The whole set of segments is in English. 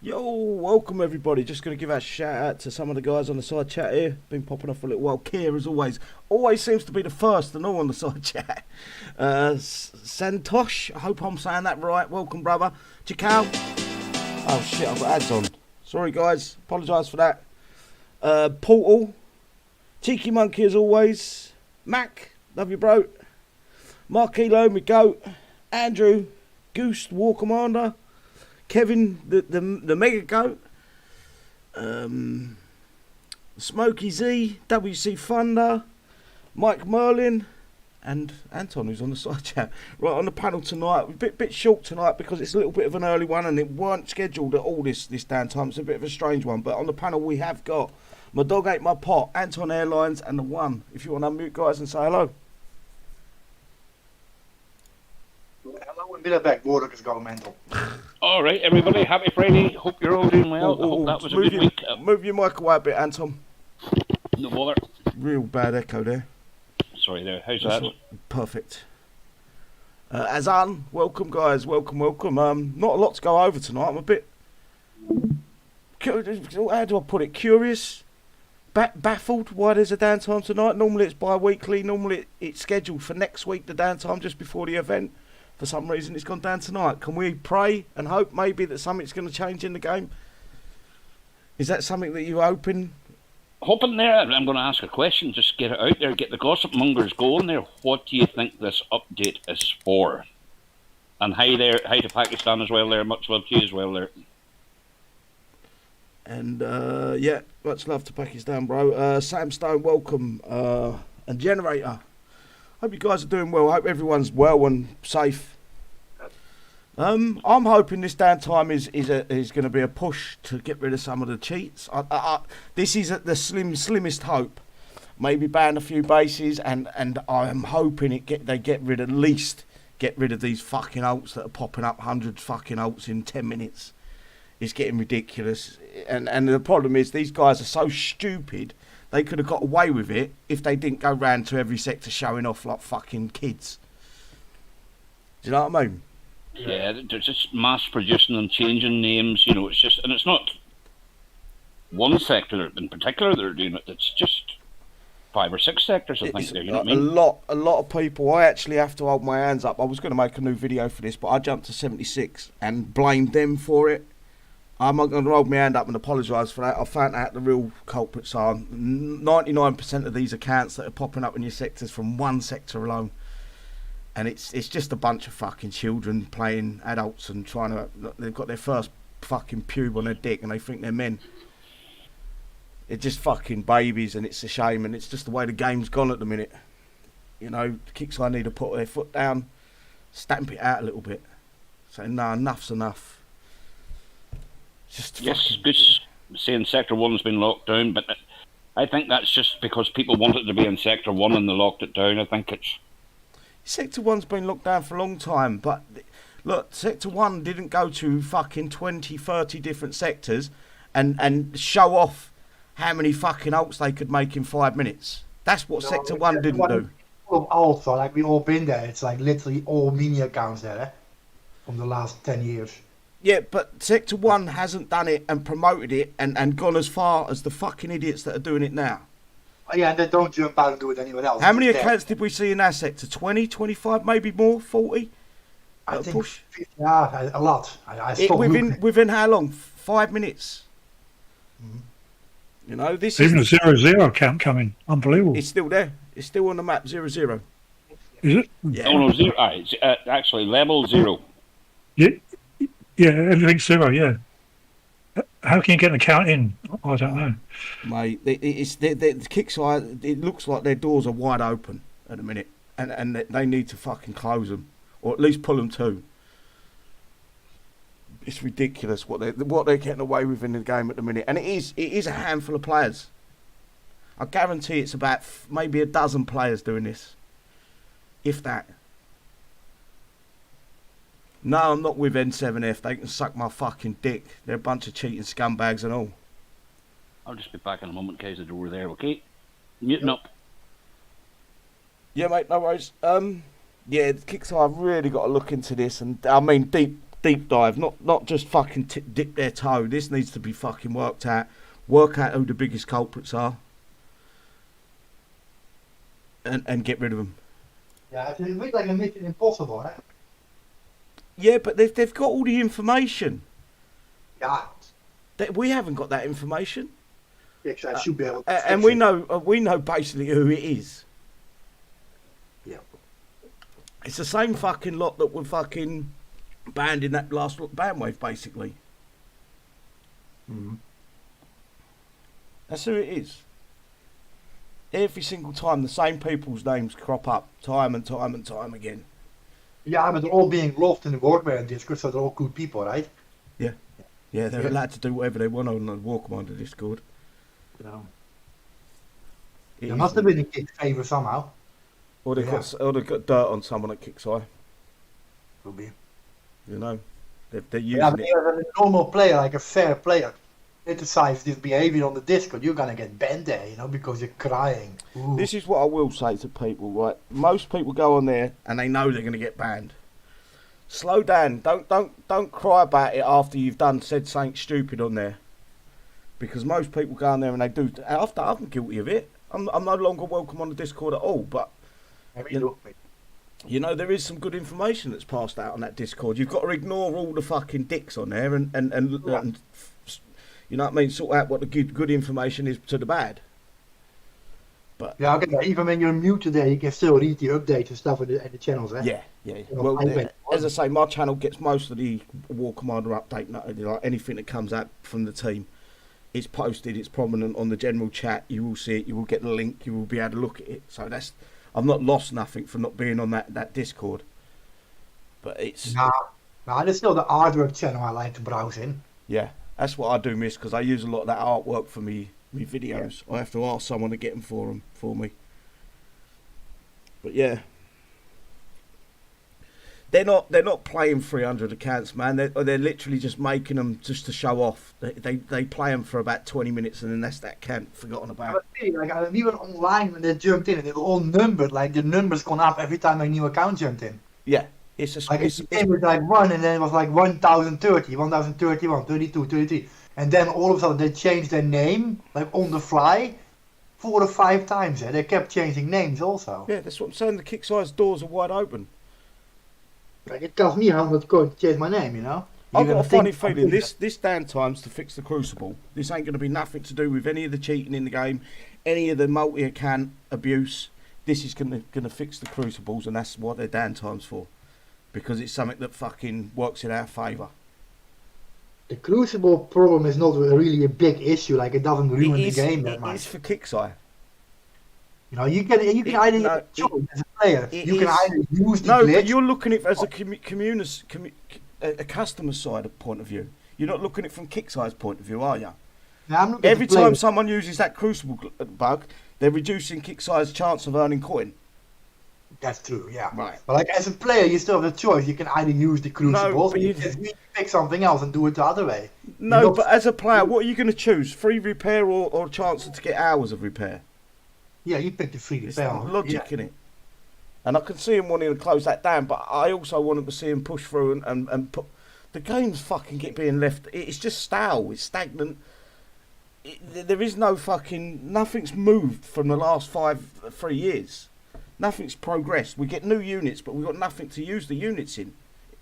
Yo, welcome everybody. Just going to give a shout out to some of the guys on the side chat here. Been popping off for a little while. Kier, as always seems to be the first and all on the side chat. Santosh, I hope I'm saying that right. Welcome, brother. Chikal. Oh shit, I've got ads on. Sorry guys, apologise for that. Portal. Cheeky Monkey as always. Mac, love you bro. Markilo, my goat. Andrew, Goose, War Commander. Kevin, the Mega Goat, Smokey Z, WC Thunder, Mike Merlin, and Anton, who's on the side chat. Right, on the panel tonight, a bit short tonight because it's a little bit of an early one and it weren't scheduled at all this downtime. It's a bit of a strange one, but on the panel we have got My Dog Ate My Pot, Anton Airlines, and The One. If you want to unmute guys and say hello. Hello and Billerbeck, Warwick is going mental. All right, everybody, happy Friday. Hope you're all doing well. I hope that was a good week. Move your mic away a bit, Anton. No bother. Real bad echo there. Sorry there, how's that? Perfect. Azan, welcome guys, welcome. Not a lot to go over tonight. I'm a bit, how do I put it, curious, baffled why there's a downtime tonight. Normally it's bi-weekly, normally it's scheduled for next week, the downtime just before the event. For some reason it's gone down tonight. Can we pray and hope maybe that something's going to change in the game? Is that something that you're hoping? Hoping there, I'm going to ask a question, just get it out there, get the gossip mongers going there. What do you think this update is for? And hi there, hi to Pakistan as well there, much love to you as well there. And yeah, much love to Pakistan, bro. Sam Stone, welcome. And Generator, hope you guys are doing well. Hope everyone's well and safe. I'm hoping this downtime is going to be a push to get rid of some of the cheats. This is at the slimmest hope. Maybe ban a few bases, and I'm hoping they get rid of these fucking ults that are popping up 100 fucking ults in 10 minutes. It's getting ridiculous, and the problem is these guys are so stupid. They could have got away with it if they didn't go round to every sector showing off like fucking kids. Do you know what I mean? Yeah, they're just mass producing and changing names, you know, it's just, and it's not one sector in particular they're doing it, it's just 5 or 6 sectors, I think, there, you know what I mean? A lot of people, I actually have to hold my hands up. I was going to make a new video for this, but I jumped to 76 and blamed them for it. I'm not going to hold my hand up and apologise for that. I found out the real culprits are 99% of these accounts that are popping up in your sectors from one sector alone. And it's just a bunch of fucking children playing adults and they've got their first fucking pube on their dick and they think they're men. They're just fucking babies, and it's a shame, and it's just the way the game's gone at the minute. You know, Kixeye need to put their foot down, stamp it out a little bit. Say, no, enough's enough. Just yes, Goose saying Sector 1's been locked down, but I think that's just because people wanted to be in Sector 1 and they locked it down. I think it's... Sector 1's been locked down for a long time, but look, Sector 1 didn't go to fucking 20, 30 different sectors and show off how many fucking ults they could make in 5 minutes. That's what Sector 1 didn't do. Also, like we've all been there, it's like literally all mini accounts there, from the last 10 years. Yeah, but Sector 1 hasn't done it and promoted it and gone as far as the fucking idiots that are doing it now. Oh, yeah, and they don't jump out and do it anywhere else. How many accounts did we see in our sector? 20, 25, maybe more? 40? I think push? 50, yeah, a lot. Within how long? 5 minutes. Mm-hmm. You know, this even is... a 0-0 account coming. Unbelievable. It's still there. It's still on the map, 0-0. Is it? Yeah. Oh, no, 0. It's actually level 0. Yeah, everything's 0, yeah. How can you get an account in? I don't know. Mate, the Kixeye, it looks like their doors are wide open at the minute, and they need to fucking close them, or at least pull them to. It's ridiculous what they're getting away with in the game at the minute, and it is a handful of players. I guarantee it's about maybe a dozen players doing this, if that. No, I'm not with N7F. They can suck my fucking dick. They're a bunch of cheating scumbags and all. I'll just be back in a moment, guys, the door there, okay? Muting up. Yeah, mate, no worries. Yeah, Kixeye, I've really got to look into this, and I mean deep deep dive, not just fucking dip their toe. This needs to be fucking worked out. Work out who the biggest culprits are, and get rid of them. Yeah, it's a bit like a Mission Impossible, right? Yeah, but they've got all the information. Yeah. We haven't got that information. I should be able to And we know basically who it is. Yeah. It's the same fucking lot that were fucking banned in that last bandwave, basically. Mm-hmm. That's who it is. Every single time, the same people's names crop up, time and time and time again. Yeah, but they're all being loved in the Workwear Discord, so they're all good people, right? Yeah, they're allowed to do whatever they want on the War Commander Discord. Yeah. It There is- must have been a kid favor somehow. Or they've got dirt on someone at Kixeye. Could be. You know, they're Yeah, using but it. as a normal player, like a fair player, criticize this behavior on the Discord, you're gonna get banned there, you know, because you're crying. Ooh. This is what I will say to people, right? Most people go on there and they know they're going to get banned. Slow down. Don't cry about it after you've said something stupid on there, because most people go on there and they do. After I'm guilty of it. I'm no longer welcome on the Discord at all. But you know, there is some good information that's passed out on that Discord. You've got to ignore all the fucking dicks on there and you know what I mean. Sort out what the good information is to the bad. But Yeah, okay, even when you're muted there, you can still read the updates and stuff at the channels, eh? yeah. know, Well, as I say, my channel gets most of the War Commander update. Like anything that comes out from the team, it's posted. It's prominent on the general chat. You will see it. You will get the link. You will be able to look at it. So I've not lost nothing from not being on that Discord. But it's Nah, there's still the artwork channel I like to browse in. yeah, that's what I do miss, because I use a lot of that artwork for me videos. I have to ask someone to get them for me. But yeah. They're not playing 300 accounts, man. They're literally just making them just to show off. They play them for about 20 minutes and then that's that account forgotten about. But see, like we were online when they jumped in and they were all numbered. Like the numbers gone up every time a new account jumped in. Yeah, it's a Like it was like 1 and then it was like 1030, 1031, 32, 33. And then all of a sudden they changed their name, like on the fly, 4 or 5 times. Yeah? They kept changing names also. Yeah, that's what I'm saying. The Kixeye's doors are wide open. Like it cost me 100 coins to change my name, you know? I've You're got a gonna think funny feeling I'm this downtime's to fix the Crucible. This ain't going to be nothing to do with any of the cheating in the game, any of the multi-account abuse. This is going to fix the Crucibles, and that's what their downtime's for, because it's something that fucking works in our favour. The Crucible problem is not really a big issue. Like it doesn't ruin the game that It much. is for Kixeye. You know, you can either no, get a choice as a player. You can is- either use the No, glitch. but you're looking at it as a customer side point of view. You're not looking at it from Kixeye's point of view, are you? Now, I'm looking Every at the player. time someone uses that Crucible bug, they're reducing Kixeye's chance of earning coin. That's true, yeah. Right. But like as a player, you still have the choice. You can either use the Crucible, but or you you- can pick something else and do it the other way. No, You're not- but as a player, what are you going to choose? Free repair or a chance to get hours of repair? Yeah, you pick the free It's repair. not logic in it. And I can see him wanting to close that down, but I also want him to see him push through and put... The game's fucking being left... It's just stale. It's stagnant. There is no fucking... Nothing's moved from the last 3 years. Nothing's progressed. We get new units, but we've got nothing to use the units in.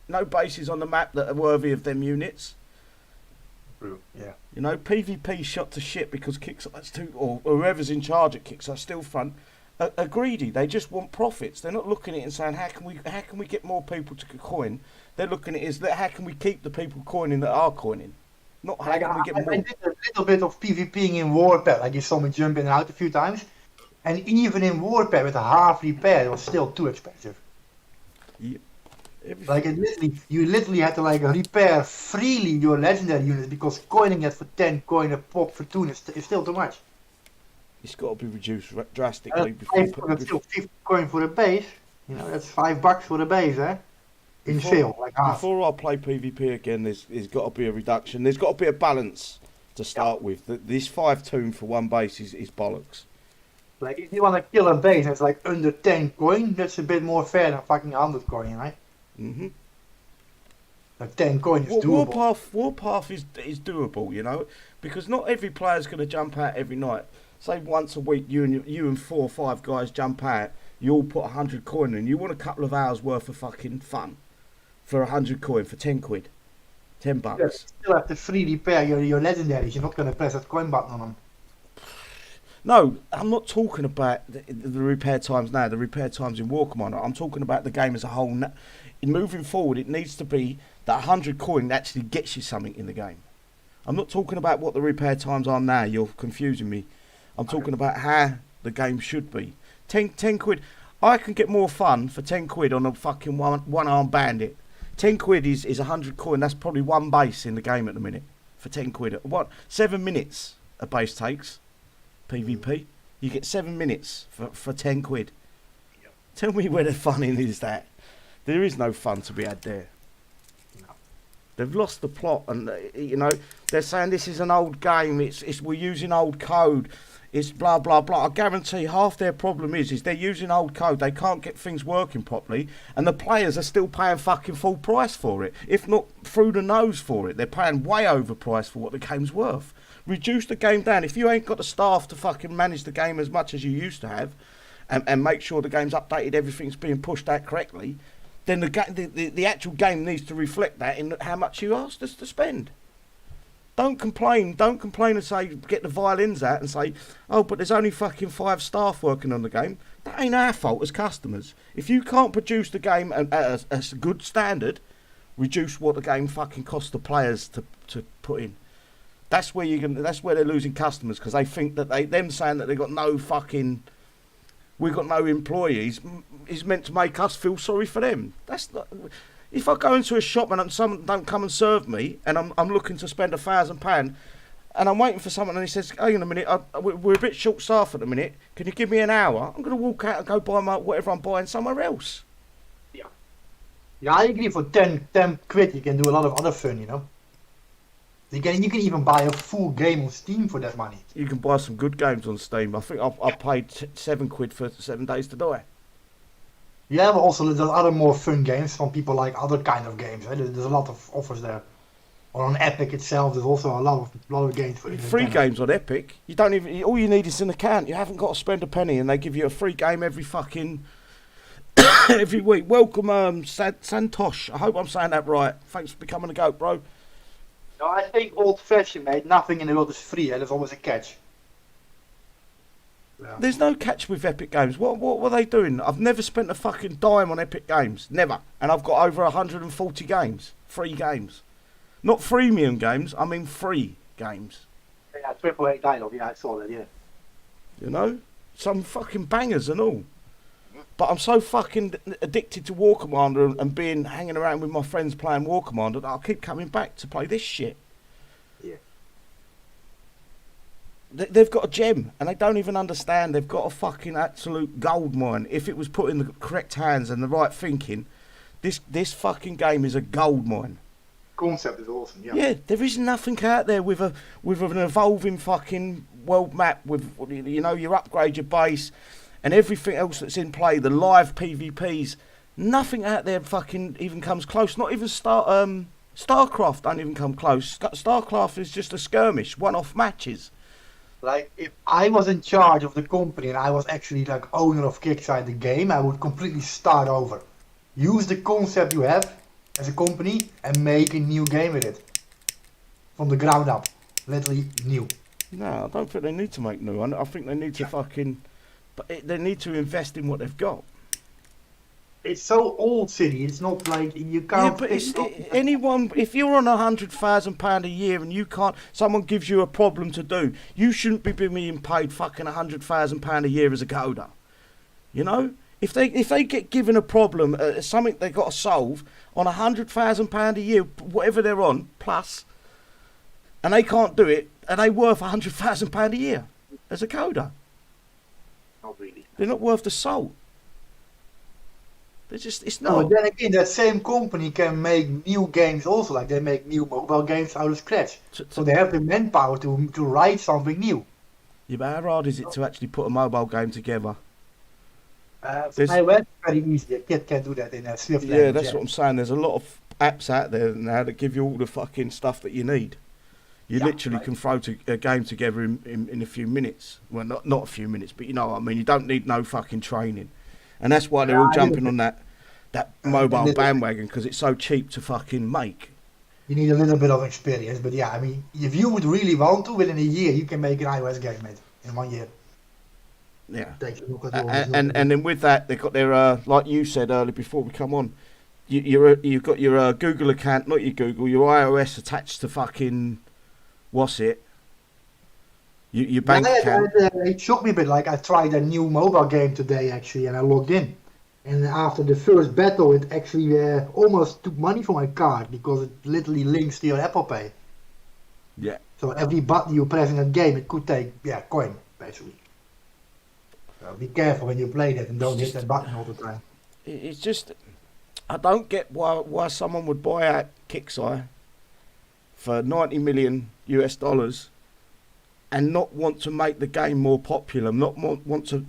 No bases on the map that are worthy of them units. Yeah. You know, PvP shot to shit because Kixeye's too, or whoever's in charge at Kixeye Steelfront are greedy. They just want profits. They're not looking at it and saying how can we get more people to coin. They're looking at it as how can we keep the people coining that are coining, not how Like, can we get I more. did a little bit of PvPing in Warpath. Like you saw me jump in and out a few times. And even in Warpath with a half repair, it was still too expensive. Like you literally had to like repair freely your legendary units because coining it for 10 coin a pop for 2 is still too much. It's got to be reduced drastically before. That's still 50 coin for a base. You know, that's $5 for the base, eh? In Before- sale, like half. Before I play PvP again, there's got to be a reduction. There's got to be a balance to start with. This 5 toon for one base is bollocks. Like if you want to kill a base and it's like under 10 coin, that's a bit more fair than fucking 100 coin, right? hmm Like 10 coin is doable. Warpath is doable, you know, because not every player's going to jump out every night. Say once a week, you and 4 or 5 guys jump out. You all put 100 coin in. You want a couple of hours worth of fucking fun for 100 coin for 10 quid, $10. You still have to free repair your legendaries. You're not going to press that coin button on them. No, I'm not talking about the repair times now, the repair times in War Commander. I'm talking about the game as a whole. Moving forward, it needs to be that 100 coin actually gets you something in the game. I'm not talking about what the repair times are now. You're confusing me. I'm talking about how the game should be. 10 quid. I can get more fun for 10 quid on a fucking one-arm bandit. 10 quid is 100 coin. That's probably one base in the game at the minute for 10 quid. What? 7 minutes a base takes. PvP. You get 7 minutes for 10 quid. Yep. Tell me where the fun in is that. There is no fun to be had there. No. They've lost the plot, and you know they're saying this is an old game. It's we're using old code. It's blah blah blah. I guarantee half their problem is they're using old code. They can't get things working properly, and the players are still paying fucking full price for it, if not through the nose for it. They're paying way overpriced for what the game's worth. Reduce the game down. If you ain't got the staff to fucking manage the game as much as you used to have, and make sure the game's updated, everything's being pushed out correctly, then the actual game needs to reflect that in how much you asked us to spend. Don't complain and say, get the violins out and say, oh, but there's only fucking 5 staff working on the game. That ain't our fault as customers. If you can't produce the game at a good standard, reduce what the game fucking costs the players to put in. That's where that's where they're losing customers, because they think that them saying that we've got no employees is meant to make us feel sorry for them. That's not. If I go into a shop and someone don't come and serve me, and I'm looking to spend £1,000, and I'm waiting for someone, and he says, "Hang on a minute, we're a bit short-staffed at the minute. Can you give me an hour?" I'm going to walk out and go buy whatever I'm buying somewhere else. Yeah, I agree. For 10 quid, you can do a lot of other fun, you know. You can even buy a full game on Steam for that money. You can buy some good games on Steam. I think I paid £7 for 7 Days to Die. Yeah, but also there's other more fun games from people like other kind of games. Right? There's a lot of offers there. Or on Epic itself, there's also a lot of games for free games on Epic. You don't even. All you need is an account. You haven't got to spend a penny, and they give you a free game every fucking every week. Welcome, Santosh. I hope I'm saying that right. Thanks for becoming a goat, bro. No, I think old-fashioned, mate. Nothing in the world is free. There's always a catch. Yeah. There's no catch with Epic Games. What were they doing? I've never spent a fucking dime on Epic Games. Never. And I've got over 140 games. Free games. Not freemium games, I mean free games. Yeah, AAA title. Yeah, I saw that, yeah. You know? Some fucking bangers and all. But I'm so fucking addicted to War Commander and hanging around with my friends playing War Commander that I'll keep coming back to play this shit. Yeah. They've got a gem, and they don't even understand. They've got a fucking absolute gold mine. If it was put in the correct hands and the right thinking, this fucking game is a gold mine. Concept is awesome, yeah. Yeah, there is nothing out there with an evolving fucking world map with, you know, you upgrade your base and everything else that's in play, the live PvPs. Nothing out there fucking even comes close. Not even StarCraft don't even come close. StarCraft is just a skirmish, one-off matches. Like, if I was in charge of the company and I was actually like owner of Kixeye the game, I would completely start over. Use the concept you have as a company and make a new game with it. From the ground up. Literally new. No, I don't think they need to make new. I think they need to fucking... They need to invest in what they've got. It's so old, City. It's not like you can't... Yeah, but anyone... If you're on £100,000 a year and you can't... Someone gives you a problem to do, you shouldn't be being paid fucking £100,000 a year as a coder. You know? If they get given a problem, something they've got to solve, on £100,000 a year, whatever they're on, plus, and they can't do it, are they worth £100,000 a year as a coder? Not really. They're not worth the salt. They're just, it's No, not. but then again, that same company can make new games also, like they make new mobile games out of scratch. So they have the manpower to write something new. Yeah, but how hard is it to actually put a mobile game together? My web is very easy. A kid can do that in a Swift language. Yeah, that's what I'm saying. There's a lot of apps out there now that give you all the fucking stuff that you need. You literally can throw a game together in a few minutes. Well, not a few minutes, but you know what I mean. You don't need no fucking training. And that's why they're all jumping on that mobile bandwagon, because it's so cheap to fucking make. You need a little bit of experience, but yeah, I mean, if you would really want to, within a year, you can make an iOS game, mate, in 1 year. Yeah. And then with that, they've got their, like you said earlier before we come on, you've got your Google account, not your Google, your iOS attached to fucking, what's it? Your bank account. It shocked me a bit. Like, I tried a new mobile game today, actually, and I logged in. And after the first battle, it actually almost took money from my card, because it literally links to your Apple Pay. Yeah. So every button you press in that game, it could take, coin, basically. So be careful when you play that and don't hit that button all the time. It's just, I don't get why someone would buy out Kixeye for $90 million and not want to make the game more popular, not want to,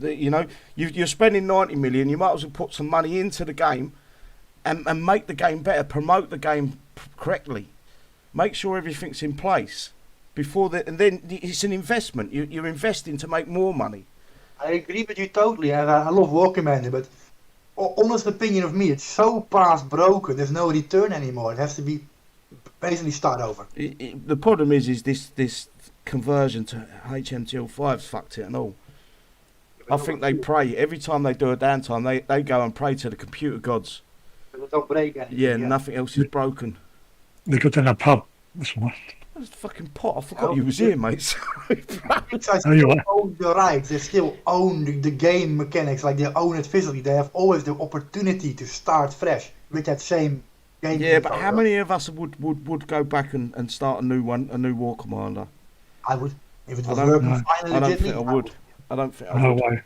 you're spending $90 million, you might as well put some money into the game and make the game better, promote the game correctly, make sure everything's in place and then it's an investment. You're investing to make more money. I agree with you totally, and I love War Commander, but honest opinion of me, it's so past broken, there's no return anymore. It has to be basically start over. The problem is this conversion to HMTL5's fucked it and all. I think they pray every time they do a downtime. They go and pray to the computer gods. But don't break anything. Yeah, nothing else is broken. They got in a pub. That's why. That's a fucking pot. I forgot you was here, mate. Sorry. They still own the rights. They still own the game mechanics. Like, they own it physically. They have always the opportunity to start fresh with that same game. Yeah, but how many of us would go back and start a new War Commander? I would. If it was working finally. I don't think I would. I don't think I would. No way.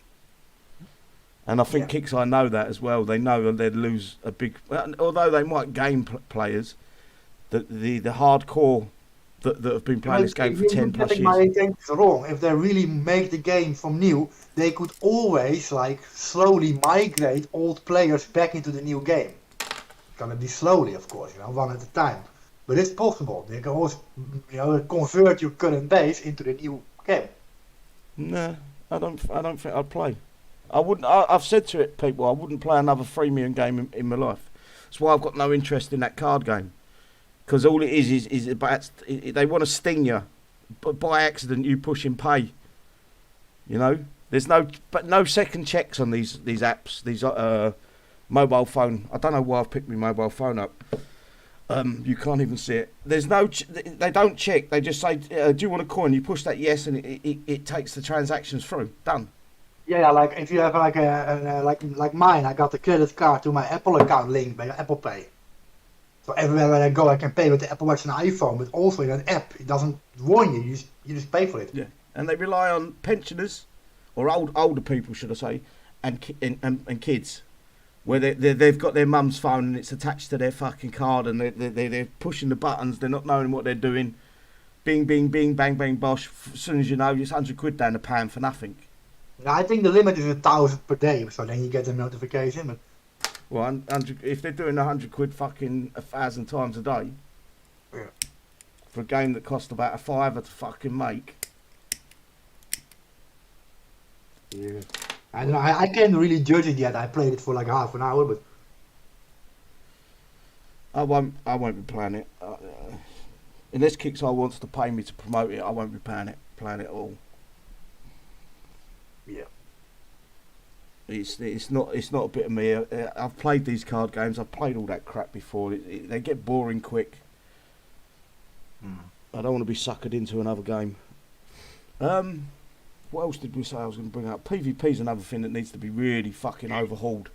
And I think Kixeye know that as well. They know they'd lose a big... Although they might gain players, the hardcore that have been playing this game for 10 plus years. My intent is wrong. If they really make the game from new, they could always slowly migrate old players back into the new game. Gonna be slowly, of course, one at a time. But it's possible. They can always, convert your current base into the new game. No, I don't think I'd play. I wouldn't. I've said to people, I wouldn't play another freemium game in my life. That's why I've got no interest in that card game. Because all it is about, they want to sting you, but by accident you push and pay. There's no second checks on these apps, these mobile phone. I don't know why I've picked my mobile phone up. You can't even see it. There's no, they don't check. They just say, do you want a coin? You push that yes, and it takes the transactions through. Done. Yeah, like if you have like mine, I got the credit card to my Apple account linked by Apple Pay. So everywhere I go, I can pay with the Apple Watch and iPhone, but also in an app, it doesn't warn you. You just pay for it. Yeah, and they rely on pensioners, or older people, should I say, and kids, where they've got their mum's phone and it's attached to their fucking card, and they're pushing the buttons. They're not knowing what they're doing. Bing, bing, bing, bang, bang, bosh. As soon as you know, it's £100 down the pan for nothing. I think the limit is 1,000 per day, so then you get a notification. But well, if they're doing £100 fucking 1,000 times a day, for a game that cost about a £5 to fucking make. Yeah, I don't know. I can't really judge it yet. I played it for like half an hour, but I won't be playing it. Unless Kixeye wants to pay me to promote it, I won't be playing it at all. Yeah. It's not a bit of me. I've played these card games. I've played all that crap before. They get boring quick. I don't want to be suckered into another game. What else did we say I was going to bring up? PvP's another thing that needs to be really fucking overhauled.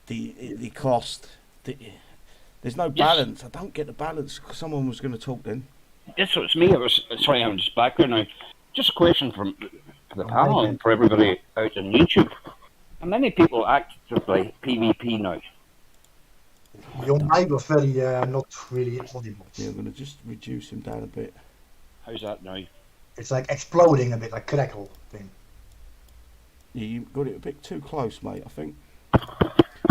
The cost. There's no balance. I don't get the balance. Someone was going to talk then. Yes, it's me. Sorry, I'm just back here now. Just a question for the panel and for everybody out on YouTube. How many people actively PvP now? Your mic was very not really audible. Yeah, I'm going to just reduce him down a bit. How's that now? It's like exploding a bit, like crackle thing. Yeah, you got it a bit too close, mate. I think.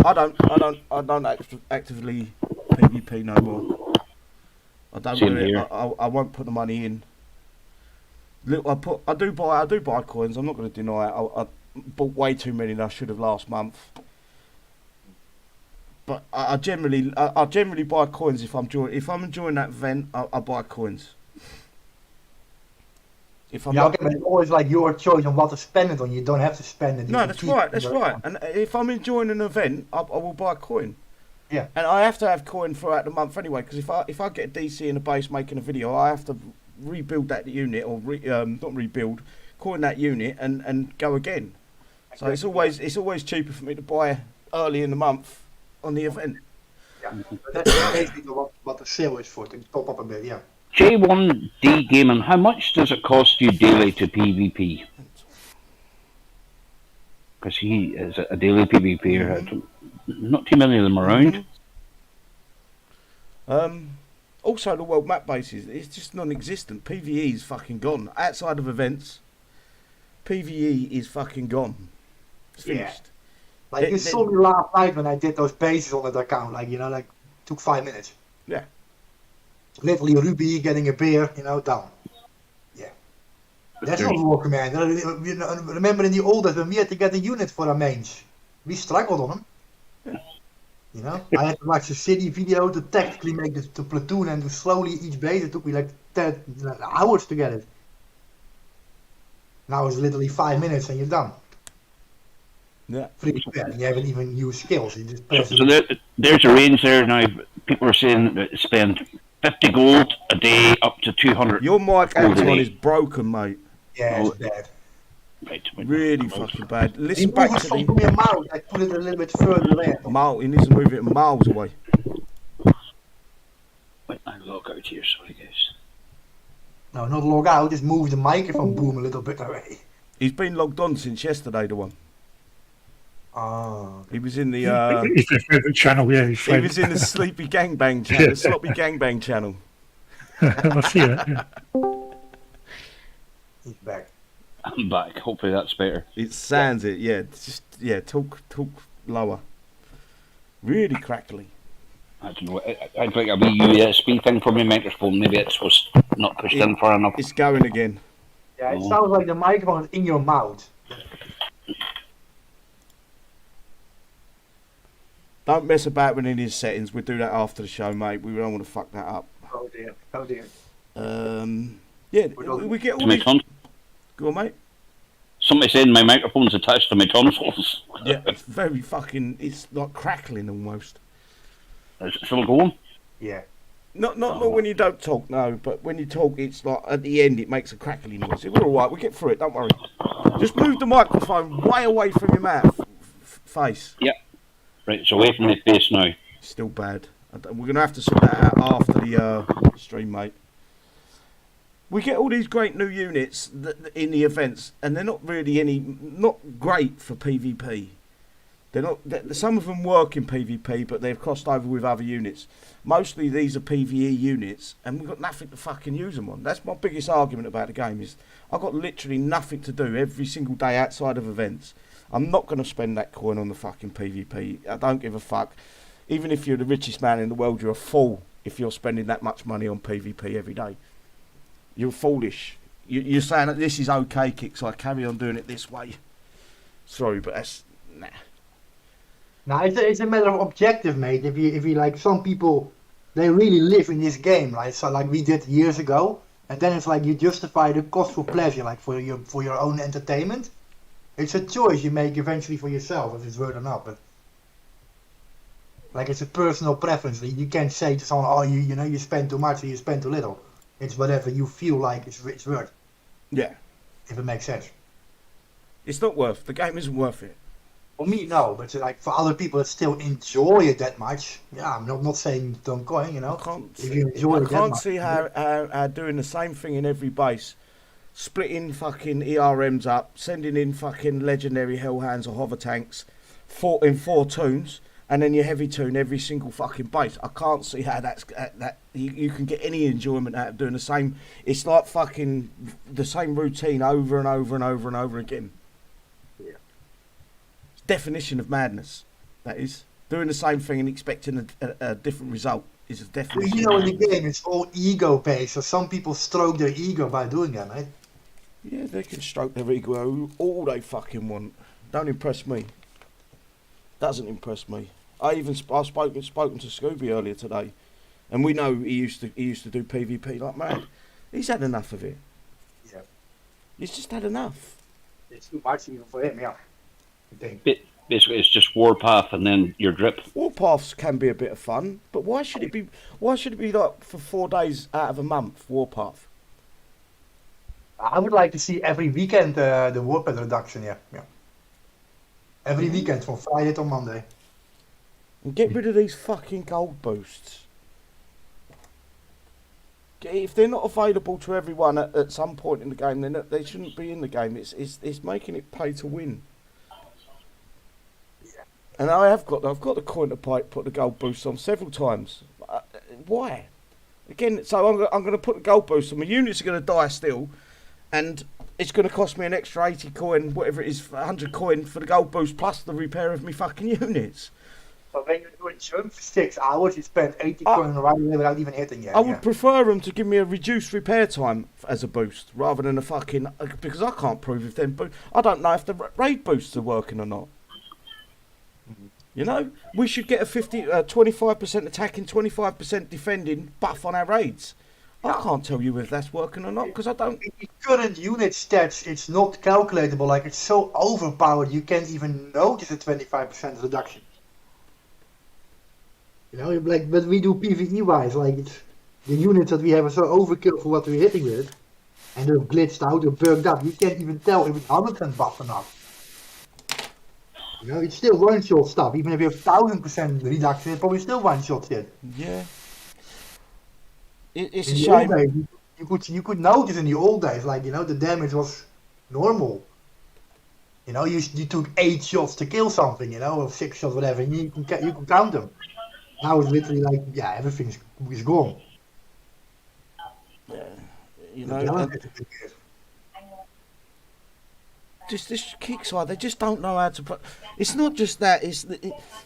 I don't actively PvP no more. I don't Same do it. here. I won't put the money in. Look, I do buy coins. I'm not going to deny it. I bought way too many than I should have last month. But I generally buy coins if I'm enjoying that event. I buy coins. If I'm Yeah, not, okay, but it's always like your choice on what to spend it on. You don't have to spend it. You no, can that's keep right. it That's on your right. account. And if I'm enjoying an event, I will buy a coin. Yeah. And I have to have coin throughout the month anyway, because if I get a DC in a base making a video, I have to rebuild that unit or not rebuild, coin that unit and go again. So it's always cheaper for me to buy early in the month on the event. Yeah. But that's basically what the sale is for, to top up a bit, yeah. J1D Gaming, how much does it cost you daily to PvP? Because he is a daily PvPer. Not too many of them around. Also, the world map bases, it's just non-existent. PvE is fucking gone. Outside of events, PvE is fucking gone. It's Yeah. finished. Like you saw me last night when I did those bases on that account, like took 5 minutes. Yeah. Literally Ruby getting a beer, down. Yeah. That's not War Command. Remember in the old days when we had to get a unit for our mains. We struggled on them. I had to watch a city video to tactically make the platoon and to slowly each base. It took me like 10 hours to get it. Now it's literally 5 minutes and you're done. Yeah. Free spell. You haven't even used skills. You just press So there's a range there now. People are saying that spend 50 gold a day up to 200. Your mic, gold a Anton, day. is broken, mate. Yeah, it's bad. Right, Really fucking bad. You Listen move back it to from the your mouth, like put it a little bit further in. he needs to move it miles away. Wait, I log out here, sorry guys. No, not log out, just move the microphone boom a little bit away. He's been logged on since yesterday, the one. Oh. He was in the It's their favourite channel, yeah. he was in the Sleepy Gangbang channel, Yeah. Sloppy Gangbang channel. I see that. Yeah. He's back. I'm back. Hopefully that's better. It sounds it, yeah. Talk lower. Really crackly. I don't know. I'd like a wee USB thing for my microphone. Maybe it was not pushed in far enough. It's going again. Yeah, it sounds like the microphone is in your mouth. Don't mess about with any of his settings. We'll do that after the show, mate. We don't want to fuck that up. Oh dear. Oh dear. Yeah, we get all To my these... tonsils. Go on, mate. Somebody saying my microphone's attached to my tonsils. Yeah, it's very fucking... It's like crackling almost. Is it still going? Yeah. Not when you don't talk, no. But when you talk, it's like at the end, it makes a crackly noise. We're all right. We get through it. Don't worry. Just move the microphone way away from your mouth, face. Yep. Right, it's away from my face now. Still bad. We're gonna have to sort that out after the stream, mate. We get all these great new units in the events, and they're not really not great for PvP. They're not. Some of them work in PvP, but they've crossed over with other units. Mostly these are PvE units, and we've got nothing to fucking use them on. That's my biggest argument about the game. Is I've got literally nothing to do every single day outside of events. I'm not going to spend that coin on the fucking PvP. I don't give a fuck. Even if you're the richest man in the world, you're a fool if you're spending that much money on PvP every day. You're foolish. You're saying that this is okay, Kixeye. Carry on doing it this way. Sorry, but that's... Nah. Now it's a matter of objective, mate. If you like, some people, they really live in this game, right? So like we did years ago, and then it's like you justify the cost for pleasure, like for your own entertainment. It's a choice you make eventually for yourself if it's worth or not. But like it's a personal preference. You can't say to someone, oh, you spend too much or you spend too little. It's whatever you feel like it's worth. Yeah. If it makes sense. It's not worth... The game isn't worth it. For me, no, but like for other people that still enjoy it that much, yeah, I'm not saying don't go, I can't If you enjoy it that can't much, see how doing the same thing in every base, splitting fucking ERMs up, sending in fucking legendary hellhounds or hover tanks, in 4 tunes, and then your heavy tune every single fucking base. I can't see how that you can get any enjoyment out of doing the same. It's like fucking the same routine over and over and over and over again. Yeah. Definition of madness, that is. doing the same thing and expecting a different result is a Well, definition. you know, in the game, it's all ego-based, so some people stroke their ego by doing that, mate. Yeah, they can stroke their ego all they fucking want. Don't impress me. Doesn't impress me. I've spoken to Scooby earlier today, and we know he used to do PvP like mad. He's had enough of it. Yeah. He's just had enough. It's too much even for him, yeah. I think. Basically, it's just Warpath and then your drip. Warpaths can be a bit of fun, but why should it be? Why should it be like for 4 days out of a month? Warpath. I would like to see every weekend the Warpath reduction, yeah. Every weekend from Friday to Monday. And get rid of these fucking gold boosts. If they're not available to everyone at some point in the game, then they shouldn't be in the game. It's making it pay to win. And I've got the coin to put the gold boost on several times. Why? Again, so I'm going to put the gold boost on. My units are going to die still, and it's going to cost me an extra 80 coin, whatever it is, 100 coin for the gold boost plus the repair of my fucking units. But when you do a jump for 6 hours, you spend 80 coin right away without even hitting yet. I would prefer them to give me a reduced repair time as a boost, rather than a fucking... Because I can't prove if them... I don't know if the raid boosts are working or not. You know, we should get a 25% attacking, 25% defending buff on our raids. I can't tell you if that's working or not, because I don't... In the current unit stats, it's not calculatable. Like, it's so overpowered, you can't even notice a 25% reduction. You know, like, but we do PvE wise, like, it's, the units that we have are so overkill for what we're hitting with. And they're glitched out, they're bugged up. You can't even tell if it's 100% buff or not. You know, it's still one-shot stuff. Even if you have 1000% reduction, it's probably still one-shot shit. Yeah. It's a In the shame. old days, you could notice in the old days, like, you know, the damage was normal. You know, you took 8 shots to kill something, you know, or 6 shots, whatever, and you can count them. Now it's literally like, yeah, everything is gone. Yeah. You The know, balance is a bit weird. just this Kixeye, they just don't know how to put. It's not just that.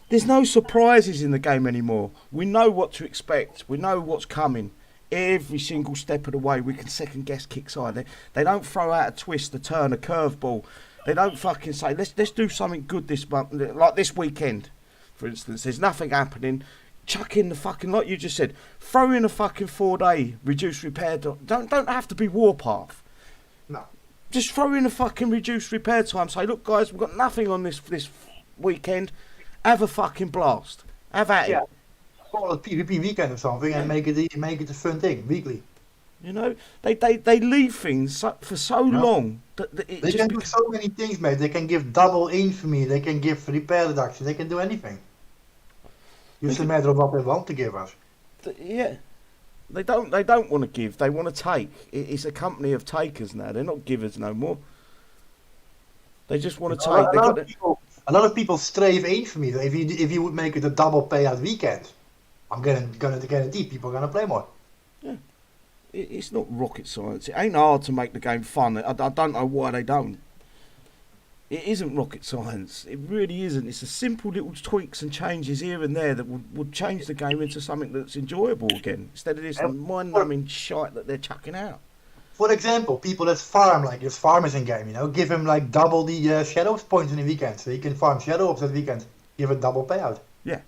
There's no surprises in the game anymore. We know what to expect. We know what's coming. Every single step of the way, we can second guess Kixeye. They don't throw out a twist, a turn, a curveball. They don't fucking say let's do something good this month, like this weekend, for instance. There's nothing happening. Chuck in the fucking, like you just said, throw in a fucking 4-day reduced repair. Don't have to be Warpath. No. Just throw in a fucking reduced repair time. Say, look, guys, we've got nothing on this weekend. Have a fucking blast. Have at it. Call it PvP weekend or something and make it a fun thing weekly. You know, they leave things for so long that it they just can do so many things, mate. They can give double infamy. They can give repair reduction. They can do anything. It's a matter of what they want to give us. Yeah. They don't want to give. They want to take. It's a company of takers now. They're not givers no more. They just want to take. A lot of people strafe infamy. If you would make it a double payout weekend, I'm gonna guarantee people are gonna play more. Yeah. It's not rocket science. It ain't hard to make the game fun. I don't know why they don't. It isn't rocket science. It really isn't. It's a simple little tweaks and changes here and there that would change the game into something that's enjoyable again, instead of this mind-numbing shite that they're chucking out. For example, people that farm, like there's farmers in game, you know, give him like double the shadows points in the weekend, so he can farm shadow ops that weekend. Give a double payout. Yeah.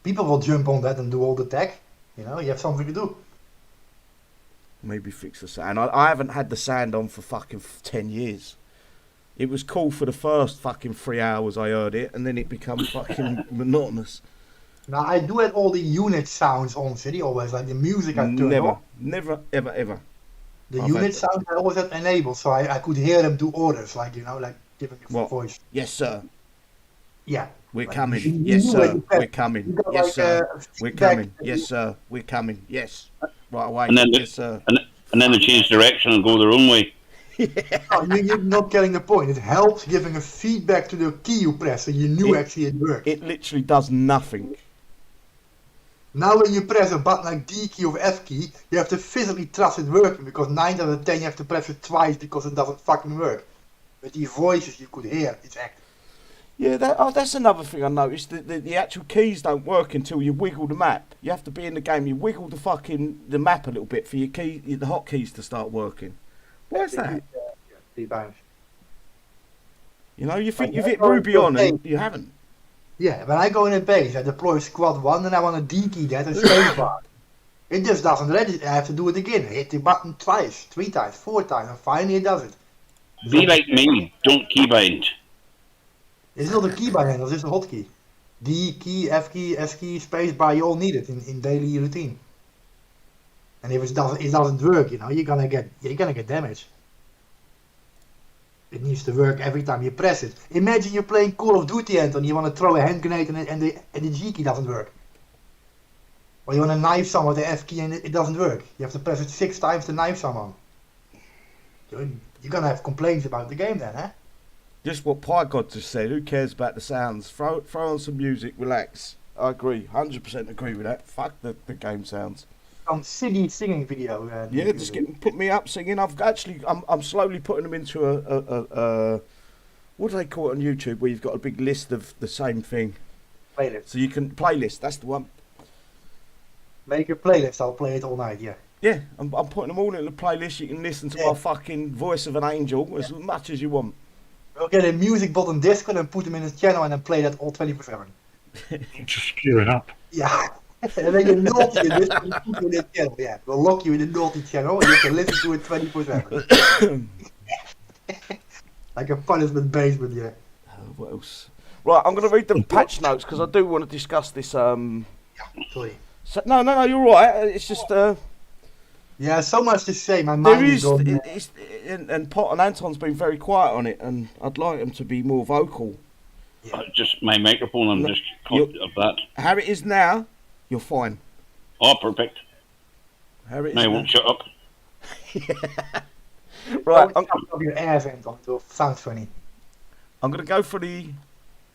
People will jump on that and do all the tech. You know, you have something to do. Maybe fix the sand. I haven't had the sand on for fucking 10 years. It was cool for the first fucking 3 hours I heard it, and then it became fucking monotonous. Now, I do have all the unit sounds on City, always, like the music I turn off. Never, ever. The unit sounds I always had enabled, so I could hear them do orders, like, you know, like giving a voice. Yes, sir. Yeah. We're like, coming. Yes, sir. We're coming. Yes, sir. We're coming. Yes, sir. We're coming. Yes. Right away. And then yes, sir. And then they change direction and go their own way. Oh, you're not getting the point. It helps giving a feedback to the key you press, so you knew actually it worked. It literally does nothing. Now when you press a button like D key or F key, you have to physically trust it working, because 9 out of 10 you have to press it twice because it doesn't fucking work. But the voices you could hear, it's active. Yeah, that's another thing I noticed. The actual keys don't work until you wiggle the map. You have to be in the game. You wiggle the map a little bit for the hotkeys to start working. Where's that? 3 times. You know, you think you've hit Ruby on and you haven't. Yeah, when I go in a base, I deploy squad 1 and I want to D-key that and spacebar. It just doesn't register. I have to do it again. Hit the button twice, 3 times, 4 times, and finally it does it. Be like me, don't keybind. It's not a keybind handle, it's a hotkey. D key, F key, S key, spacebar, you all need it in daily routine. And if it doesn't work, you know, you're gonna get damage. It needs to work every time you press it. Imagine you're playing Call of Duty and you want to throw a hand grenade and the G key doesn't work. Or you want to knife someone with the F key and it doesn't work. You have to press it 6 times to knife someone. You're gonna have complaints about the game then, huh? Just what Pie God just said. Who cares about the sounds? Throw on some music, relax. I agree, 100% agree with that. Fuck the game sounds. Some silly singing video. Yeah, just put me up singing. I'm slowly putting them into a what do they call it on YouTube, where you've got a big list of the same thing. Playlist. So you can playlist. That's the one. Make a playlist. I'll play it all night. Yeah. Yeah, I'm putting them all in the playlist. You can listen to my fucking voice of an angel as much as you want. We'll get a music bot on Discord and put them in the channel and then play that all 24/7. Just queuing up. Yeah. And then you're naughty in this and put you in the channel. Yeah. We'll lock you in the naughty channel and you can listen to it 24/7. Like a punishment basement, yeah. What else? Right, I'm going to read the patch notes because I do want to discuss this. Yeah, sorry. No, you're right. It's just. Yeah, so much to say. My mind is gone. And Pot and Anton's been very quiet on it, and I'd like them to be more vocal. Yeah. Just my microphone, I'm just conscious of that. How it is now, you're fine. Oh, perfect. How it is Now I now. won't shut up. Right, Don't up your air vent on it. Sounds funny. I'm going to go for the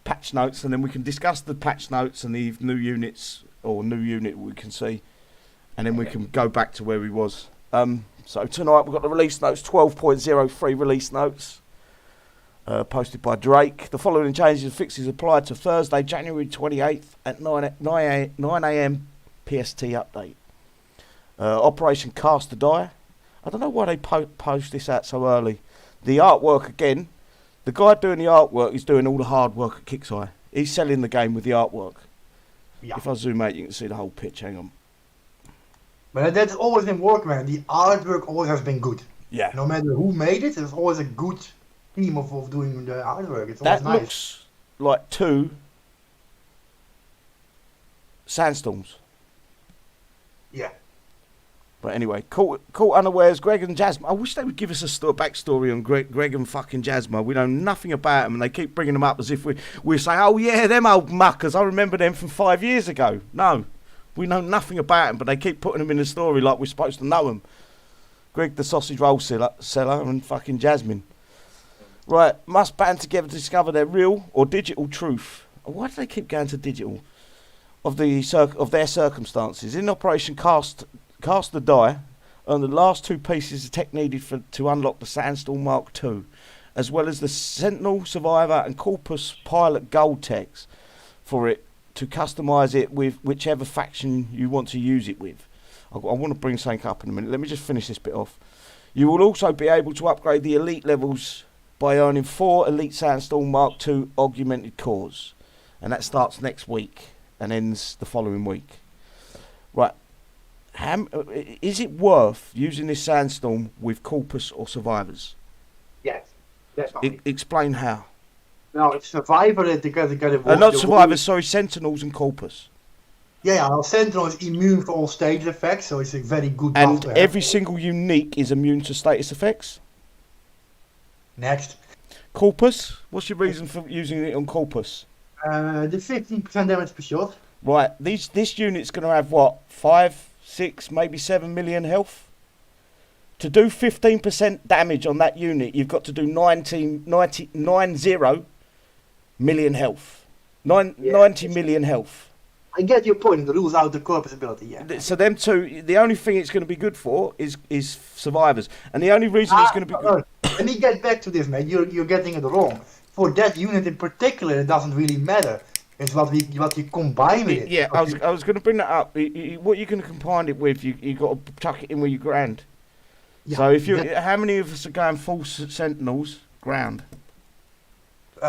patch notes, and then we can discuss the patch notes and the new units, or new unit we can see, and then we can go back to where we was. So tonight we've got the release notes, 12.03 release notes, posted by Drake. The following changes and fixes apply to Thursday, January 28th at 9 a.m. PST update. Operation Cast to Die. I don't know why they post this out so early. The artwork again. The guy doing the artwork is doing all the hard work at Kixeye. He's selling the game with the artwork. Yeah. If I zoom out, you can see the whole pitch. Hang on. But that's always been work, man. The artwork always has been good. Yeah. No matter who made it, there's always a good team of doing the artwork. It's always That nice. looks like 2 Sandstorms. Yeah. But anyway, caught unawares, Greg and Jasmine. I wish they would give us a backstory on Greg and fucking Jasmine. We know nothing about them, and they keep bringing them up as if we're saying, oh yeah, them old muckers, I remember them from 5 years ago. No, we know nothing about them, but they keep putting them in the story like we're supposed to know them. Greg the sausage roll seller and fucking Jasmine. Right, must band together to discover their real or digital truth. Why do they keep going to digital? Of their circumstances. In Operation Cast the Die, and the last 2 pieces of tech needed to unlock the Sandstorm Mark II, as well as the Sentinel, Survivor and Corpus Pilot gold techs for it to customise it with whichever faction you want to use it with. I want to bring something up in a minute. Let me just finish this bit off. You will also be able to upgrade the elite levels by earning 4 Elite Sandstorm Mark II augmented cores, and that starts next week and ends the following week. Right. Is it worth using this Sandstorm with Corpus or Survivors? Yes. Definitely. Explain how. No, it's Survivor that they got to Not Survivors, sorry, Sentinels and Corpus. Yeah, our Sentinel is immune for all stage effects, so it's a very good buff And to have. every single unique is immune to status effects? Next. Corpus? What's your reason for using it on Corpus? The 15% damage per shot. Right, this unit's going to have what? 5, 6, maybe 7 million health? To do 15% damage on that unit, you've got to do 90 million health. 90 million health. I get your point. The rules out the Corpus ability, yeah. So them two, the only thing it's going to be good for is Survivors. And the only reason it's going to be good... Let me get back to this, man. You're getting it wrong. for that unit in particular, it doesn't really matter. It's what you combine with it. Yeah, I was going to bring that up. What you're going to combine it with, you got to chuck it in with your ground. Yeah, So if you, how many of us are going full sentinels ground? This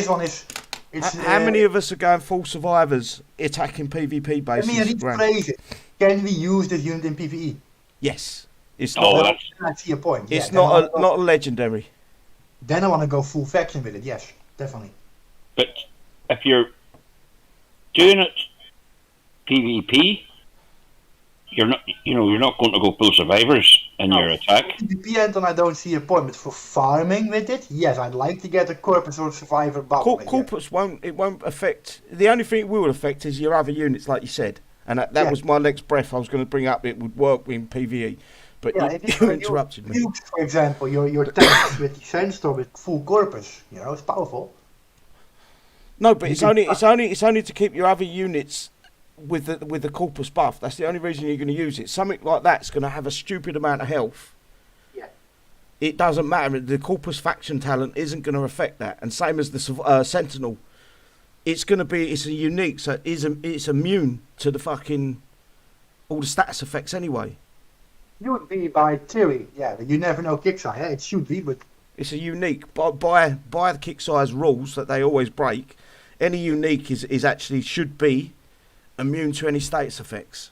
one is. How many of us are going full survivors attacking PvP Let me bases ground? rephrase it. Can we use this unit in PvE? Yes, it's Oh, not. I see a point. It's Yeah, not a legendary. Then I want to go full faction with it. Yes, definitely. But if you're doing it PvP, you're not going to go full survivors in your attack. PvP, Anton, I don't see a point. But for farming with it, yes, I'd like to get a corpus or survivor buff. Corpus won't affect. The only thing it will affect is your other units, like you said. And that was my next breath. I was going to bring up. It would work in PvE, but you interrupted me. Nukes, for example, your tanks with the Sandstorm with full corpus. It's powerful. No, but it's only to keep your other units with the corpus buff. That's the only reason you're going to use it. Something like that's going to have a stupid amount of health. Yeah. It doesn't matter. The corpus faction talent isn't going to affect that. And same as the sentinel, it's a unique, so it's immune to the fucking all the status effects anyway. Should be by theory, yeah. You never know Kixeye. It should be, but it's a unique by the Kixeye's rules that they always break. Any unique is actually should be immune to any status effects.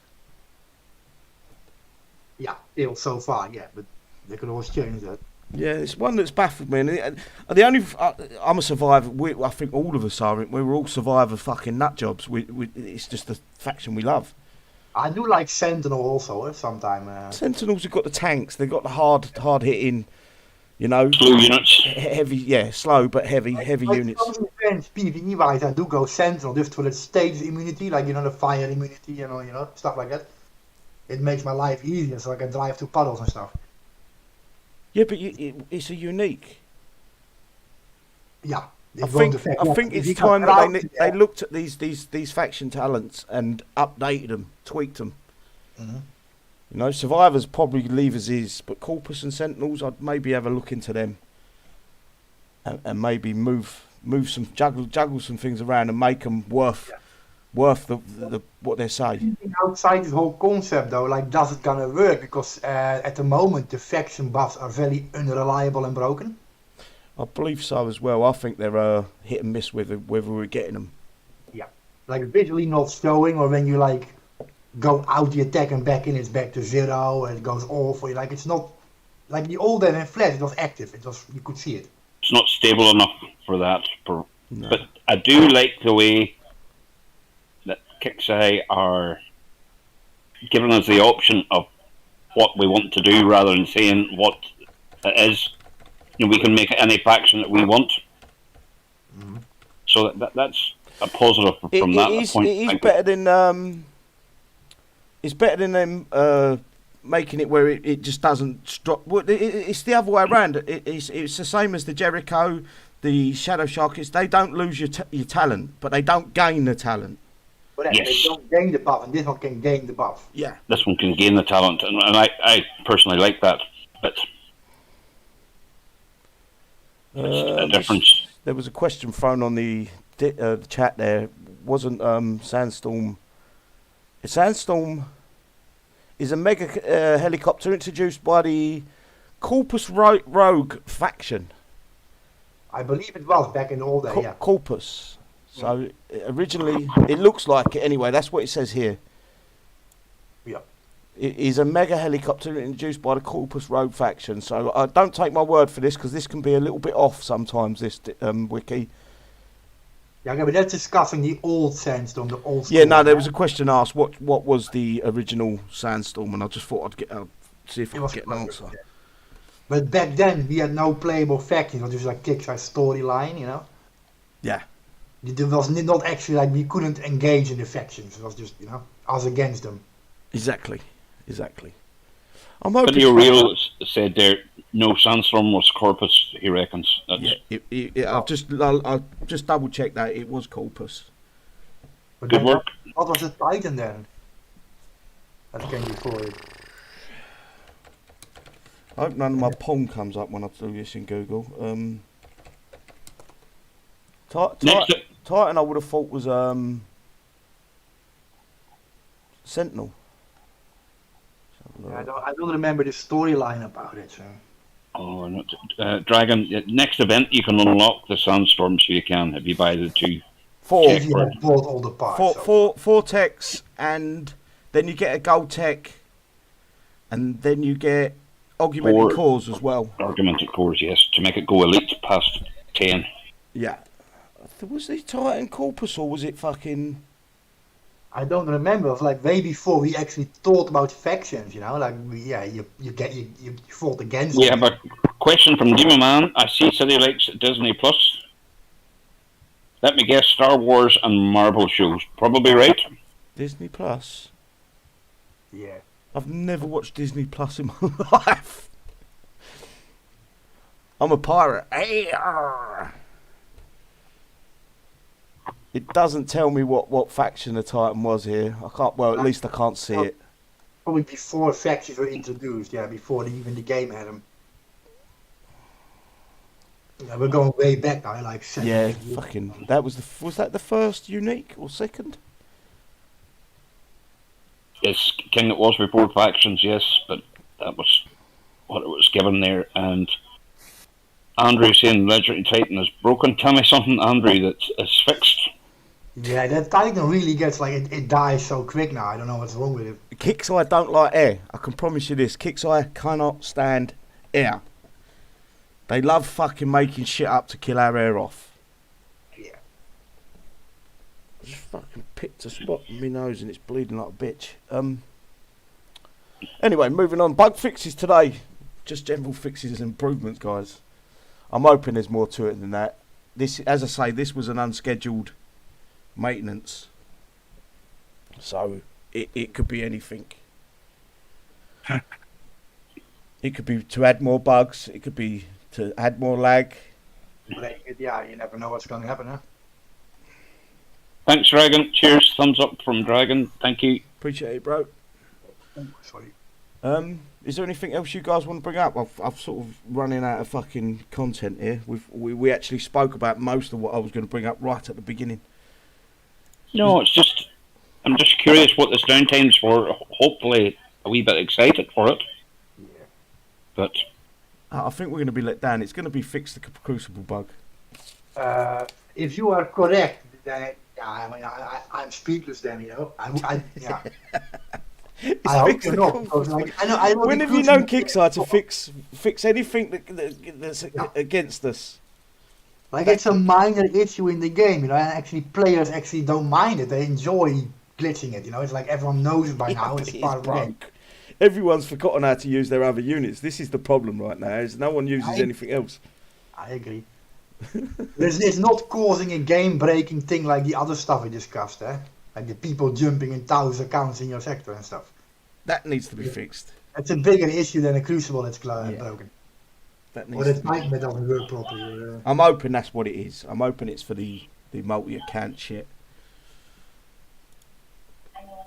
Yeah, still so far, yeah, but they could always change that. Yeah, it's one that's baffled me. And the only I'm a survivor. I think all of us are. We were all survivor fucking nut jobs. It's just the faction we love. I do like Sentinel also. Sometimes. Sentinels have got the tanks. They've got the hard hitting. Slow units. Heavy, slow but heavy units. PvE wise, I do go Sentinel just for the stage immunity, like the fire immunity, stuff like that. It makes my life easier, so I can drive through puddles and stuff. Yeah, but it's a unique. Yeah. I think it's time that they looked at these faction talents and updated them, tweaked them. Mm-hmm. Survivors probably leave as is, but Corpus and Sentinels, I'd maybe have a look into them, and maybe move some juggle some things around and make them worth the what they say. Outside this whole concept though, does it gonna work? Because at the moment the faction buffs are very unreliable and broken. I believe so as well. I think they're hit and miss with whether we're getting them. Yeah, visually not showing, or when you go out the attack and back in, it's back to zero and it goes off. Or it's not like the old days in Flash. It was active. You could see it. It's not stable enough for that. No. But I do like the way that Kixeye are giving us the option of what we want to do rather than saying what it is. We can make any faction that we want. Mm-hmm. So that's a positive from that point. It is better than it's better than them making it where it just doesn't drop. It's the other way around. It's the same as the Jericho, the Shadow Shark. They don't lose your talent, but they don't gain the talent. But yes. They don't gain the buff, and this one can gain the buff. Yeah. This one can gain the talent, and I personally like that. But a difference. There was a question thrown on the chat there. Wasn't Sandstorm? Sandstorm is a mega helicopter introduced by the Corpus Rogue faction. I believe it was back in the old days. Yeah. Corpus. So originally, it looks like it anyway. That's what it says here. Yeah. It is a mega helicopter introduced by the Corpus Rogue faction. So don't take my word for this, because this can be a little bit off sometimes, this wiki. Yeah, but that's discussing the old Sandstorm, the old school. Yeah, no, there was a question asked, what was the original Sandstorm, and I just thought I'd see if I could get an answer. Yeah. But back then, we had no playable factions. It was just like Kixeye's storyline, Yeah. There was not actually, we couldn't engage in the factions. It was just, us against them. Exactly. I'm But hoping. the real said there, no Sandstorm was Corpus, he reckons. I've just double checked that it was Corpus. But Good work. What was the Titan then? That came before it. I hope none of my Pong comes up when I do this in Google. Next, Titan, I would have thought was Sentinel. I don't remember the storyline about it. So. oh, not, Dragon. Next event, you can unlock the Sandstorm, so you can if you buy the two. Four. If you have bought all the parts. Four techs, and then you get a gold tech, and then you get augmented cores as well. Augmented cores, yes, to make it go elite past 10. Yeah. Was it Titan Corpus or was it fucking... I don't remember. It was like way before we actually thought about factions, you know? Like, you fought against Yeah, them. but question from Demon Man. I see City Lakes at Disney Plus. Let me guess, Star Wars and Marvel shows. Probably right. Disney Plus? Yeah. I've never watched Disney Plus in my life. I'm a pirate. Arr! It doesn't tell me what faction the Titan was here. I can't. Well, at least I can't see it. Probably before factions were introduced. Yeah, before even the game had them. Yeah, we're going way back now. Like 7 Yeah, years. fucking. That was that the first unique or second? Yes, King it was before factions, yes, but that was what it was given there. And Andrew saying Legendary Titan is broken. Tell me something, Andrew, that is fixed. Yeah, that Titan really gets like it dies so quick now. I don't know what's wrong with it. Kixeye don't like air. I can promise you this. Kixeye cannot stand air. They love fucking making shit up to kill our air off. Yeah. I just fucking picked a spot in my nose and it's bleeding like a bitch. Anyway, moving on. Bug fixes today. Just general fixes and improvements, guys. I'm hoping there's more to it than that. This, as I say, this was an unscheduled maintenance. So it could be anything. It could be to add more bugs. It could be to add more lag. Yeah, you never know what's going to happen, huh? Thanks, Dragon. Cheers. Thumbs up from Dragon. Thank you. Appreciate it, bro. Oh, sorry. Is there anything else you guys want to bring up? I've sort of running out of fucking content here. We actually spoke about most of what I was going to bring up right at the beginning. No, it's just I'm just curious what this downtime's for. Hopefully, a wee bit excited for it. Yeah. But I think we're going to be let down. It's going to be fixed the Crucible bug. If you are correct, then I'm speechless. Then you know, yeah. I hope you're not. Because, like, I know when have you known Kixeye to fix anything that's against us? Like it's a minor issue in the game, you know, and actually players actually don't mind it. They enjoy glitching it, you know. It's like everyone knows it by now. It's part of the game. Everyone's forgotten how to use their other units. This is the problem right now. Is no one uses anything else. I agree. It's not causing a game-breaking thing like the other stuff we discussed, eh? Like the people jumping in 1,000 accounts in your sector and stuff. That needs to be fixed. It's a bigger issue than a Crucible that's broken. That Or needs the to be. Titan that doesn't work properly. I'm hoping that's what it is. I'm hoping it's for the multi-account shit.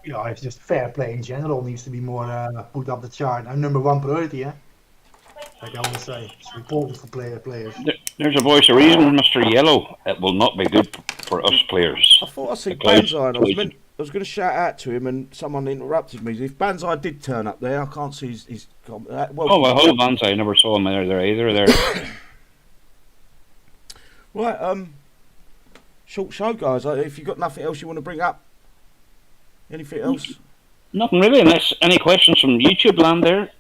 Yeah, it's just fair play in general needs to be more put up the chart. I'm number one priority, eh? Like I always say, it's important for players. there's a voice of reason, Mr. Yellow. It will not be good for us players. I thought I seen Because- Banzai. I was going to shout out to him, and someone interrupted me. If Banzai did turn up there, I can't see his well, Oh, well, hold on, I never saw him there either. There. Right, short show, guys. If you've got nothing else you want to bring up, anything else? Nothing really, unless any questions from YouTube land there.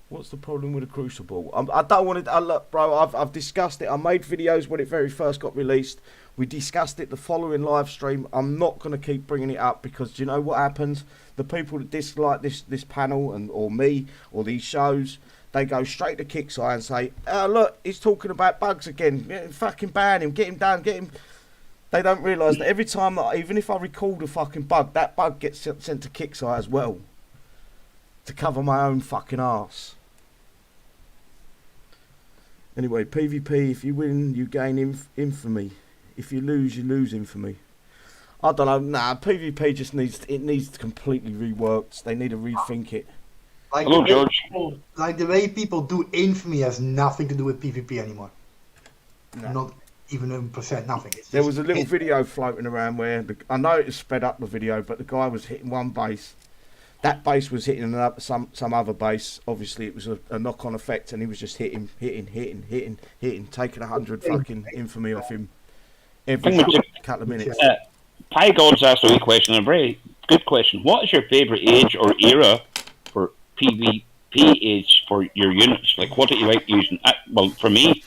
What's the problem with the Crucible? I don't want to. Look, bro, I've discussed it. I made videos when it very first got released. We discussed it the following live stream. I'm not going to keep bringing it up because do you know what happens? The people that dislike this panel or me or these shows, they go straight to Kixeye and say, "Oh look, he's talking about bugs again. Yeah, fucking ban him, get him down, get him." They don't realise that every time that even if I record a fucking bug, that bug gets sent to Kixeye as well to cover my own fucking arse. Anyway, PvP, if you win, you gain infamy. If you lose infamy. I don't know, nah, PvP just needs completely reworked. They need to rethink it. Like Hello, George. Like the way people do infamy has nothing to do with PvP anymore. No. Not even a percent, nothing. It's There just was a little hit. video floating around where I know it was sped up the video, but the guy was hitting one base. That base was hitting another, some other base. Obviously, it was a knock-on effect, and he was just hitting, taking 100 fucking infamy off him every couple of minutes. Pie God's asked a wee question, a very good question. What is your favourite age or era for PvP age for your units? Like, what do you like using? Well, for me,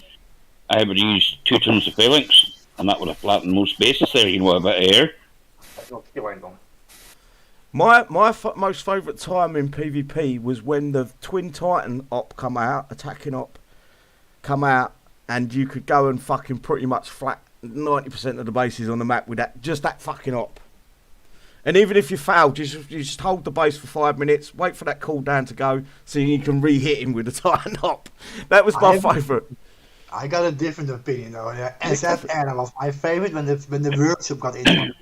I would use 2 tons of phalanx, and that would have flattened most bases there, you know, a bit of air. My most favourite time in PvP was when the Twin Titan op come out, attacking op, come out, and you could go and fucking pretty much flat 90% of the bases on the map with that fucking op. And even if you failed, you just hold the base for 5 minutes, wait for that cooldown to go, so you can re-hit him with the Titan op. That was my favourite. I got a different opinion though. SF era was my favorite when the workshop got in.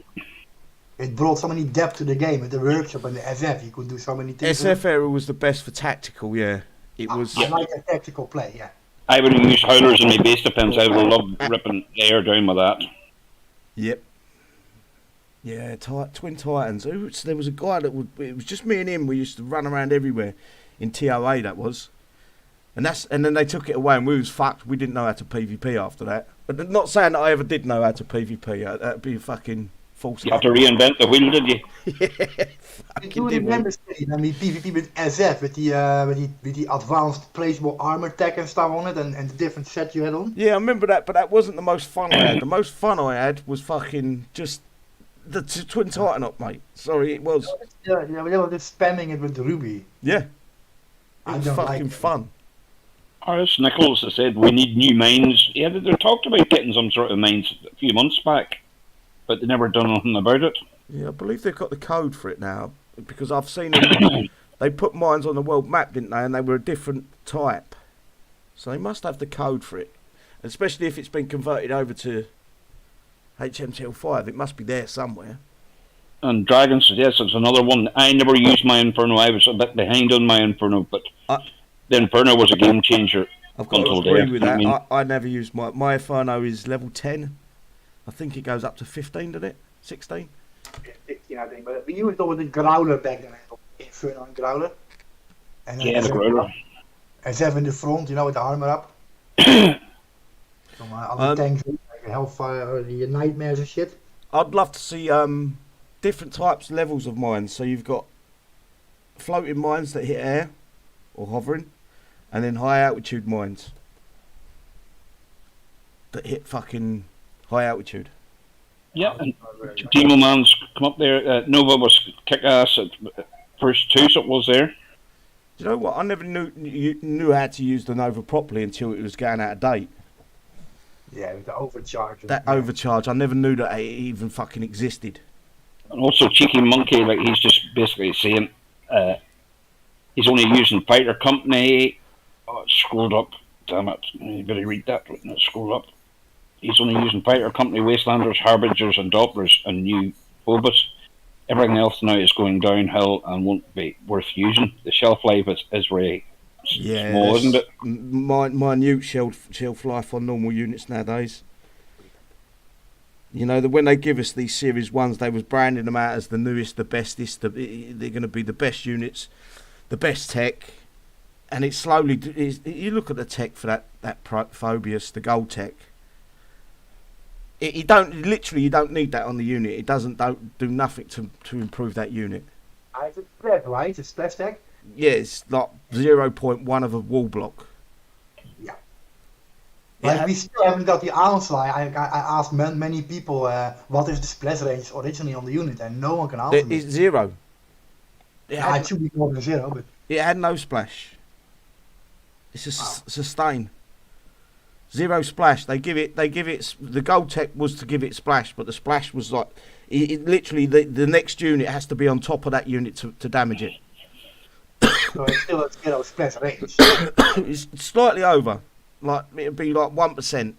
It brought so many depth to the game. With the workshop and the SF, you could do so many things. SF era was the best for tactical, yeah. It was. I like a tactical play, yeah. I would have used howlers in my base defense. I would have loved ripping air down with that. Yep. Yeah, Twin Titans. There was a guy it was just me and him. We used to run around everywhere in TOA. That was, and then they took it away, and we was fucked. We didn't know how to PvP after that. But not saying that I ever did know how to PvP. That'd be fucking false. You have to reinvent the wheel, did you? Yeah. You remember when we PvP with SF with the advanced placeable armor tech and stuff on it, and the different set you had on. Yeah, I remember that, but that wasn't the most fun I had. The most fun I had was fucking just the Twin Titan up, mate. Sorry, it was. Yeah, we were just spamming it with the Ruby. Yeah, it I was don't fucking like fun. Horace Nichols has said we need new mines. Yeah, they talked about getting some sort of mines a few months back, but they never done anything about it. Yeah, I believe they've got the code for it now, because I've seen them. They put mines on the world map, didn't they? And they were a different type, so they must have the code for it. Especially if it's been converted over to HMTL5, it must be there somewhere. And Dragon suggests it's another one. I never used my Inferno. I was a bit behind on my Inferno, but the Inferno was a game changer. I've got to agree with that. I never used my Inferno is level 10. I think it goes up to 15, doesn't it? 16? 15, I think. But we used always the Growler back then. Inferno and Growler. And yeah, the Growler. SF in the front, you know, with the armor up. From other tanks, like Hellfire or the Nightmares and shit. I'd love to see different types, levels of mines. So you've got floating mines that hit air or hovering, and then high altitude mines that hit fucking high altitude. Yeah, and Demo Man's come up there. Nova was kick ass at first 2, so it was there. Do you know what? I never knew how to use the Nova properly until it was going out of date. Yeah, with the overcharge. That overcharge, I never knew that it even fucking existed. And also Cheeky Monkey, like he's just basically saying he's only using Fighter Company. Oh, it's scrolled up. Damn it. You better read that. It's scrolled up. He's only using Fighter Company, Wastelanders, Harbingers and Dopplers and new Phobos. Everything else now is going downhill and won't be worth using. The shelf life is really small, isn't it? Minute shelf life on normal units nowadays. You know, when they give us these Series 1s, they was branding them out as the newest, the bestest. They're going to be the best units, the best tech. And it's slowly... you look at the tech for that Phobius, the gold tech. You don't need that on the unit. It don't do nothing to improve that unit. It's a splash, right? It's splash tech? Yeah, it's like 0.1 of a wall block. Yeah. Like we still haven't got the answer. I asked many people what is the splash range originally on the unit, and no one can answer me. It's 0. It should be more than 0, but it had no splash. It's a sustain. 0 splash. They give it. The gold tech was to give it splash, but the splash was like it literally the next unit has to be on top of that unit to damage it. so it's still a 0 splash range. It's slightly over. Like it'd be like 1%.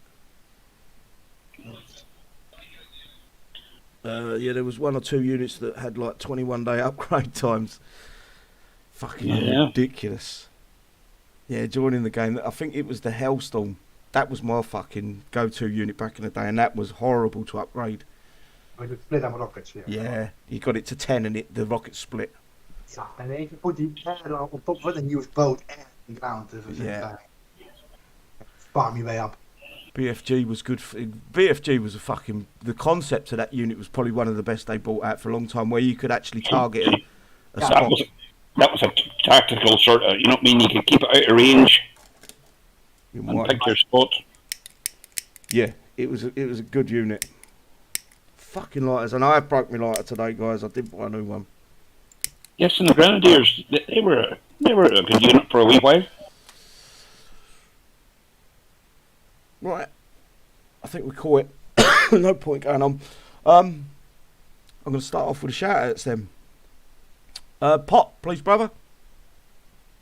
Yeah, there was 1 or 2 units that had like 21-day upgrade times. Fucking ridiculous. Yeah, joining the game. I think it was the Hellstorm. that was my fucking go-to unit back in the day, and that was horrible to upgrade. With the split and rockets, Yeah, you got it to 10 and the rocket split. Ja, en even put die pad on top of it and use both and ground at the same time. Farm your way up. BFG was good. BFG was the concept of that unit was probably one of the best they brought out for a long time, where you could actually target a spot. That was a tactical sort of, you know what I mean? You could keep it out of range and pick your spot. Yeah, it was a good unit. Fucking lighters, and I have broke my lighter today, guys. I did buy a new one. Yes, and the Grenadiers, they were a good unit for a wee while. Right, I think we call it. No point going on. I'm going to start off with a shout outs then. Pop, please, brother.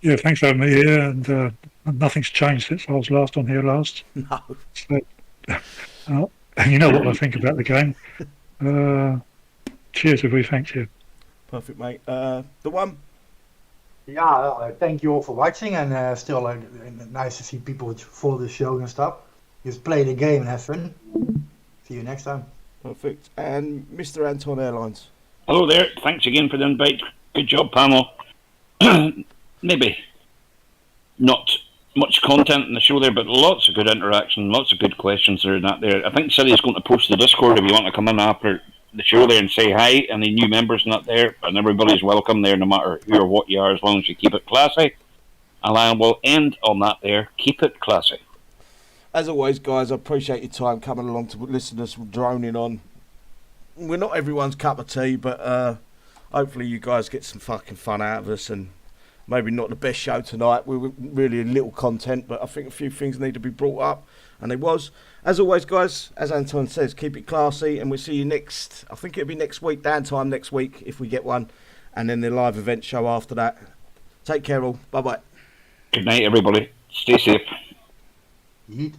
Yeah, thanks for having me here, and nothing's changed since I was last on here last. No. So, and you know what I think about the game. Cheers, everybody. Thanks you. Perfect, mate. The one. Yeah, thank you all for watching, and still nice to see people follow the show and stuff. Just play the game and have fun. See you next time. Perfect. And Mr. Anton Airlines. Hello there. Thanks again for the invite. Good job, panel. Maybe not much content in the show there, but lots of good interaction, lots of good questions there and that there. I think Silly's going to post the Discord if you want to come in after the show there and say hi. Any new members not there, and everybody's welcome there, no matter who or what you are, as long as you keep it classy. And I will end on that there. Keep it classy. As always, guys, I appreciate your time coming along to listen to us droning on. We're not everyone's cup of tea, but hopefully you guys get some fucking fun out of us, and maybe not the best show tonight. We were really little content, but I think a few things need to be brought up, and they was. As always, guys, as Anton says, keep it classy, and we'll see you next, I think it'll be next week, downtime next week, if we get one, and then the live event show after that. Take care all. Bye-bye. Good night, everybody. Stay safe. Yeet.